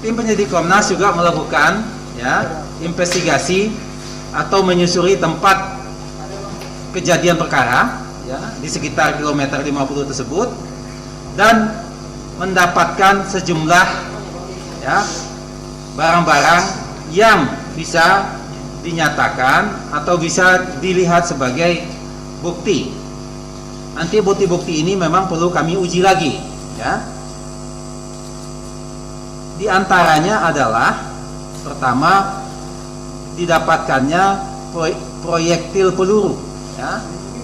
tim penyidik Komnas juga melakukan investigasi atau menyusuri tempat kejadian perkara di sekitar kilometer 50 tersebut dan mendapatkan sejumlah barang-barang yang bisa dinyatakan atau bisa dilihat sebagai bukti. Nanti bukti-bukti ini memang perlu kami uji lagi, Di antaranya adalah pertama didapatkannya proyektil peluru,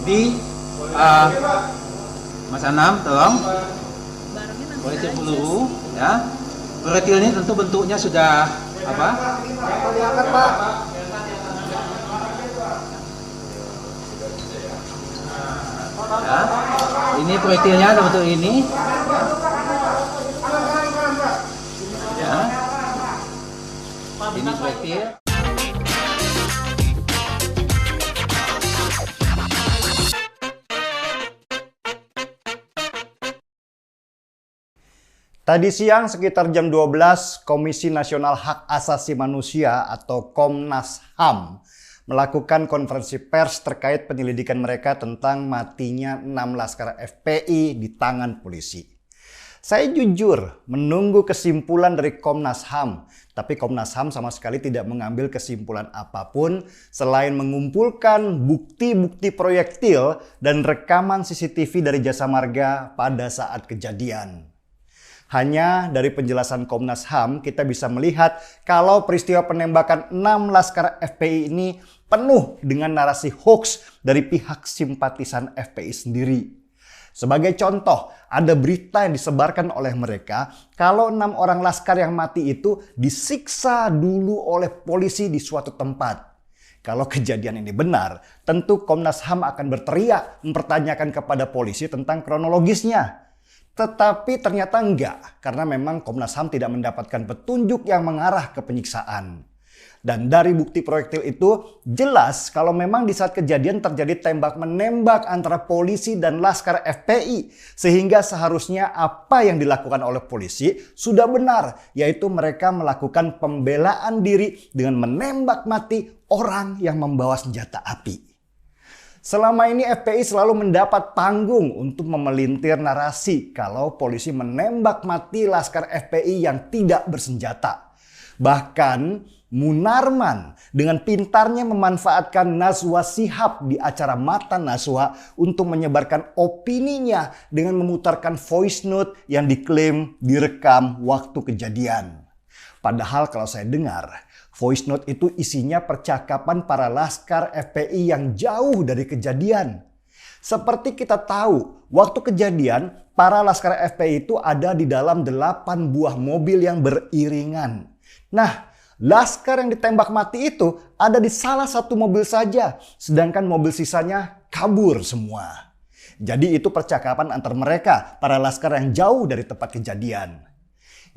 di Mas Anam, tolong. Proyektil peluru, Proyektil ini tentu bentuknya sudah apa? Diangkat, Pak. Ini proyektilnya bentuk ini. Ini proyektil. Tadi siang sekitar jam 12, Komisi Nasional Hak Asasi Manusia atau Komnas HAM melakukan konferensi pers terkait penyelidikan mereka tentang matinya 6 laskar FPI di tangan polisi. Saya jujur menunggu kesimpulan dari Komnas HAM, tapi Komnas HAM sama sekali tidak mengambil kesimpulan apapun selain mengumpulkan bukti-bukti proyektil dan rekaman CCTV dari Jasa Marga pada saat kejadian. Hanya dari penjelasan Komnas HAM kita bisa melihat kalau peristiwa penembakan 6 laskar FPI ini penuh dengan narasi hoax dari pihak simpatisan FPI sendiri. Sebagai contoh, ada berita yang disebarkan oleh mereka kalau 6 orang laskar yang mati itu disiksa dulu oleh polisi di suatu tempat. Kalau kejadian ini benar, tentu Komnas HAM akan berteriak mempertanyakan kepada polisi tentang kronologisnya. Tetapi ternyata enggak, karena memang Komnas HAM tidak mendapatkan petunjuk yang mengarah ke penyiksaan. Dan dari bukti proyektil itu jelas kalau memang di saat kejadian terjadi tembak-menembak antara polisi dan laskar FPI. Sehingga seharusnya apa yang dilakukan oleh polisi sudah benar, yaitu mereka melakukan pembelaan diri dengan menembak mati orang yang membawa senjata api. Selama ini FPI selalu mendapat panggung untuk memelintir narasi kalau polisi menembak mati laskar FPI yang tidak bersenjata. Bahkan Munarman dengan pintarnya memanfaatkan Najwa Shihab di acara Mata Najwa untuk menyebarkan opininya dengan memutarkan voice note yang diklaim direkam waktu kejadian. Padahal kalau saya dengar, voice note itu isinya percakapan para laskar FPI yang jauh dari kejadian. Seperti kita tahu, waktu kejadian para laskar FPI itu ada di dalam 8 buah mobil yang beriringan. Nah, laskar yang ditembak mati itu ada di salah satu mobil saja, sedangkan mobil sisanya kabur semua. Jadi itu percakapan antar mereka, para laskar yang jauh dari tempat kejadian.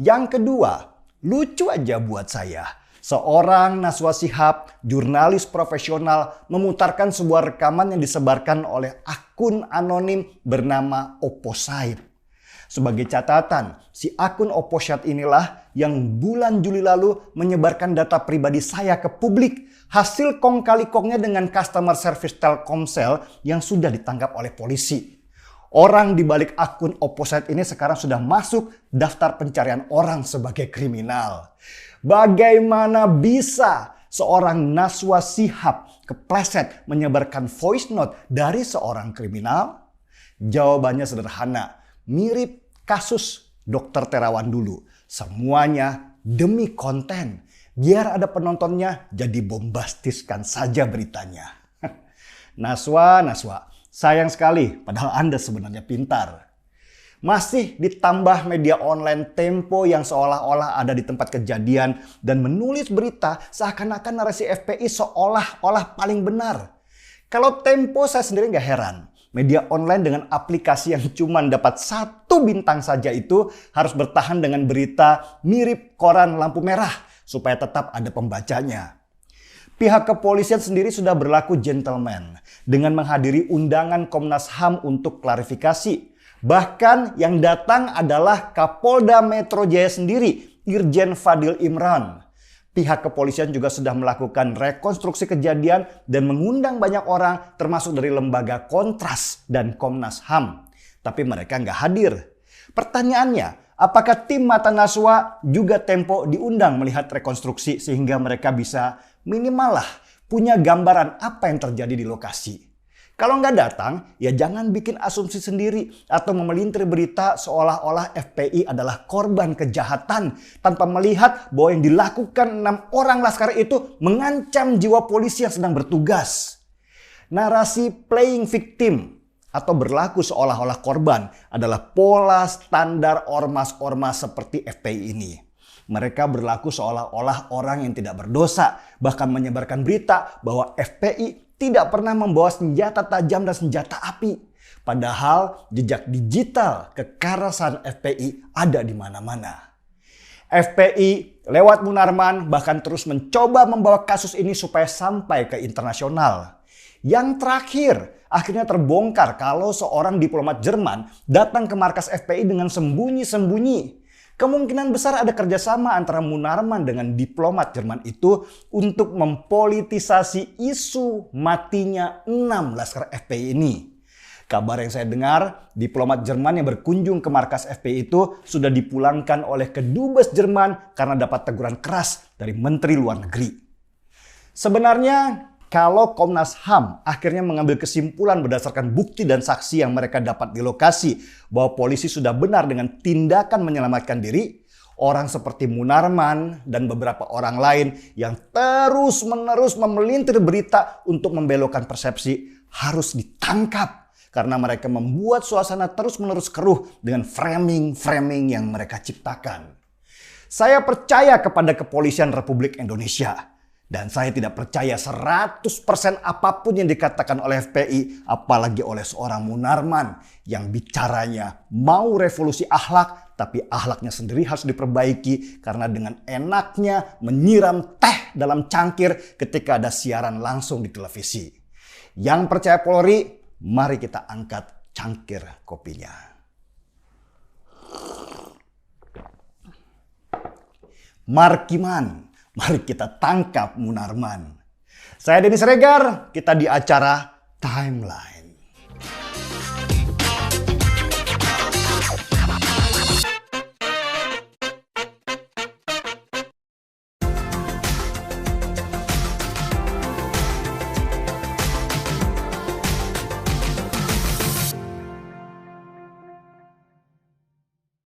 Yang kedua, lucu aja buat saya. Seorang Najwa Shihab, jurnalis profesional, memutarkan sebuah rekaman yang disebarkan oleh akun anonim bernama Opposite. Sebagai catatan, si akun Opposite inilah yang bulan Juli lalu menyebarkan data pribadi saya ke publik. Hasil kong kali kongnya dengan customer service Telkomsel yang sudah ditangkap oleh polisi. Orang di balik akun Opposite ini sekarang sudah masuk daftar pencarian orang sebagai kriminal. Bagaimana bisa seorang Najwa Shihab kepleset menyebarkan voice note dari seorang kriminal? Jawabannya sederhana, mirip kasus Dr. Terawan dulu. Semuanya demi konten, biar ada penontonnya, jadi bombastiskan saja beritanya. Najwa, sayang sekali, padahal Anda sebenarnya pintar. Masih ditambah media online Tempo yang seolah-olah ada di tempat kejadian dan menulis berita seakan-akan narasi FPI seolah-olah paling benar. Kalau Tempo saya sendiri nggak heran. Media online dengan aplikasi yang cuma dapat 1 bintang saja itu harus bertahan dengan berita mirip koran lampu merah supaya tetap ada pembacanya. Pihak kepolisian sendiri sudah berlaku gentleman dengan menghadiri undangan Komnas HAM untuk klarifikasi. Bahkan yang datang adalah Kapolda Metro Jaya sendiri, Irjen Fadil Imran. Pihak kepolisian juga sudah melakukan rekonstruksi kejadian dan mengundang banyak orang termasuk dari lembaga Kontras dan Komnas HAM. Tapi mereka nggak hadir. Pertanyaannya, apakah tim Mata Najwa juga Tempo diundang melihat rekonstruksi sehingga mereka bisa minimal lah punya gambaran apa yang terjadi di lokasi? Kalau nggak datang, ya jangan bikin asumsi sendiri atau memelintir berita seolah-olah FPI adalah korban kejahatan tanpa melihat bahwa yang dilakukan 6 orang laskar itu mengancam jiwa polisi yang sedang bertugas. Narasi playing victim atau berlaku seolah-olah korban adalah pola standar ormas-ormas seperti FPI ini. Mereka berlaku seolah-olah orang yang tidak berdosa, bahkan menyebarkan berita bahwa FPI tidak pernah membawa senjata tajam dan senjata api. Padahal jejak digital kekerasan FPI ada di mana-mana. FPI lewat Munarman bahkan terus mencoba membawa kasus ini supaya sampai ke internasional. Yang terakhir, akhirnya terbongkar kalau seorang diplomat Jerman datang ke markas FPI dengan sembunyi-sembunyi. Kemungkinan besar ada kerjasama antara Munarman dengan diplomat Jerman itu untuk mempolitisasi isu matinya 6 laskar FPI ini. Kabar yang saya dengar, diplomat Jerman yang berkunjung ke markas FPI itu sudah dipulangkan oleh kedubes Jerman karena dapat teguran keras dari Menteri Luar Negeri. Sebenarnya, kalau Komnas HAM akhirnya mengambil kesimpulan berdasarkan bukti dan saksi yang mereka dapat di lokasi bahwa polisi sudah benar dengan tindakan menyelamatkan diri, orang seperti Munarman dan beberapa orang lain yang terus-menerus memelintir berita untuk membelokkan persepsi harus ditangkap karena mereka membuat suasana terus-menerus keruh dengan framing-framing yang mereka ciptakan. Saya percaya kepada kepolisian Republik Indonesia. Dan saya tidak percaya 100% apapun yang dikatakan oleh FPI, apalagi oleh seorang Munarman yang bicaranya mau revolusi akhlak, tapi akhlaknya sendiri harus diperbaiki karena dengan enaknya menyiram teh dalam cangkir ketika ada siaran langsung di televisi. Yang percaya Polri, mari kita angkat cangkir kopinya. Markiman. Mari kita tangkap Munarman. Saya Denny Siregar, kita di acara Timeline.